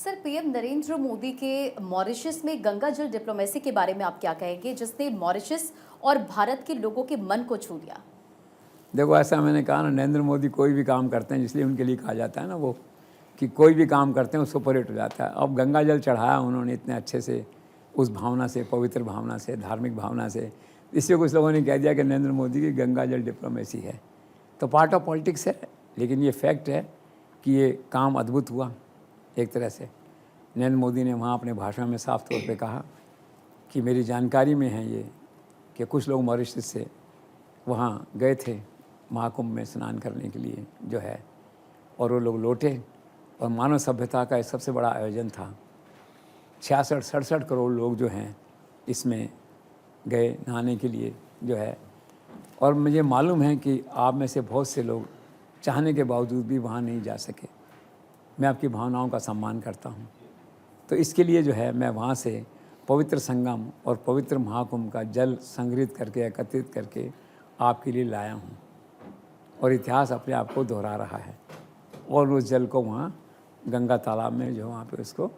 Sir, PM Narendra Modi के Mauritius में गंगा जल डिप्लोमेसी के बारे में आप क्या कहेंगे, जिसने मॉरिशस और भारत के लोगों के मन को छू लिया? देखो, ऐसा मैंने कहा ना, नरेंद्र मोदी कोई भी काम करते हैं, इसलिए उनके लिए कहा जाता है ना वो, कि कोई भी काम करते हैं उसको सुपरहिट हो जाता है। अब गंगा जल चढ़ाया उन्होंने इतने अच्छे से, उस भावना से, पवित्र भावना से, धार्मिक भावना से, इससे कुछ लोगों ने कह दिया कि नरेंद्र मोदी की गंगा जल डिप्लोमेसी है। तो पार्ट ऑफ पॉलिटिक्स है, लेकिन ये फैक्ट है कि ये काम अद्भुत हुआ एक तरह से। नरेंद्र मोदी ने वहाँ अपने भाषण में साफ तौर पे कहा कि मेरी जानकारी में है ये कि कुछ लोग मॉरिशस से वहाँ गए थे महाकुंभ में स्नान करने के लिए जो है, और वो लोग लौटे और मानव सभ्यता का एक सबसे बड़ा आयोजन था। 66-67 करोड़ लोग जो हैं इसमें गए नहाने के लिए जो है, और मुझे मालूम है कि आप में से बहुत से लोग चाहने के बावजूद भी वहाँ नहीं जा सके। मैं आपकी भावनाओं का सम्मान करता हूँ। तो इसके लिए जो है मैं वहाँ से पवित्र संगम और पवित्र महाकुंभ का जल संग्रहित करके, एकत्रित करके आपके लिए लाया हूँ, और इतिहास अपने आप को दोहरा रहा है। और उस जल को वहाँ गंगा तालाब में जो वहाँ पे उसको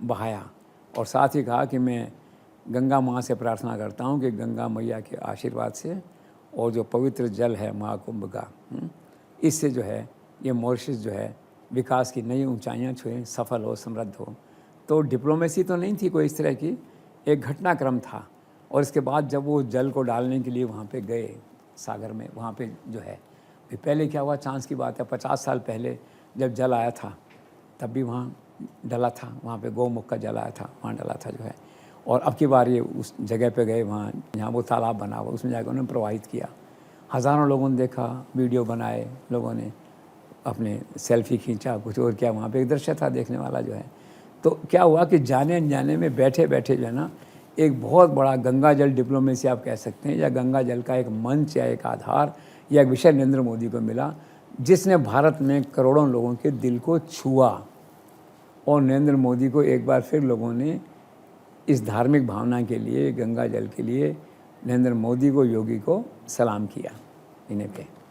बहाया, और साथ ही कहा कि मैं गंगा माँ से प्रार्थना करता हूँ कि गंगा मैया के आशीर्वाद से और जो पवित्र जल है महाकुंभ का, इससे जो है ये मॉरिशस जो है विकास की नई ऊंचाइयाँ छुए, सफल हो, समृद्ध हो। तो डिप्लोमेसी तो नहीं थी कोई इस तरह की, एक घटनाक्रम था। और इसके बाद जब वो जल को डालने के लिए वहाँ पे गए सागर में, वहाँ पे जो है पहले क्या हुआ, चांस की बात है, 50 साल पहले जब जल आया था तब भी वहाँ डला था, वहाँ पे गौमुख का जल आया था, वहाँ डला था जो है। और अब की बार ये उस जगह पे गए वहाँ जहाँ वो तालाब बना हुआ, उसमें जाकर उन्होंने प्रवाहित किया। हज़ारों लोगों ने देखा, वीडियो बनाए, लोगों ने अपने सेल्फी खींचा, कुछ और क्या, वहाँ पे एक दृश्य था देखने वाला जो है। तो क्या हुआ कि जाने अनजाने में बैठे बैठे जो है ना, एक बहुत बड़ा गंगा जल डिप्लोमेसी आप कह सकते हैं, या गंगा जल का एक मंच या एक आधार या एक विषय नरेंद्र मोदी को मिला, जिसने भारत में करोड़ों लोगों के दिल को छुआ। और नरेंद्र मोदी को एक बार फिर लोगों ने इस धार्मिक भावना के लिए, गंगा जल के लिए नरेंद्र मोदी को, योगी को सलाम किया इन्हें पे।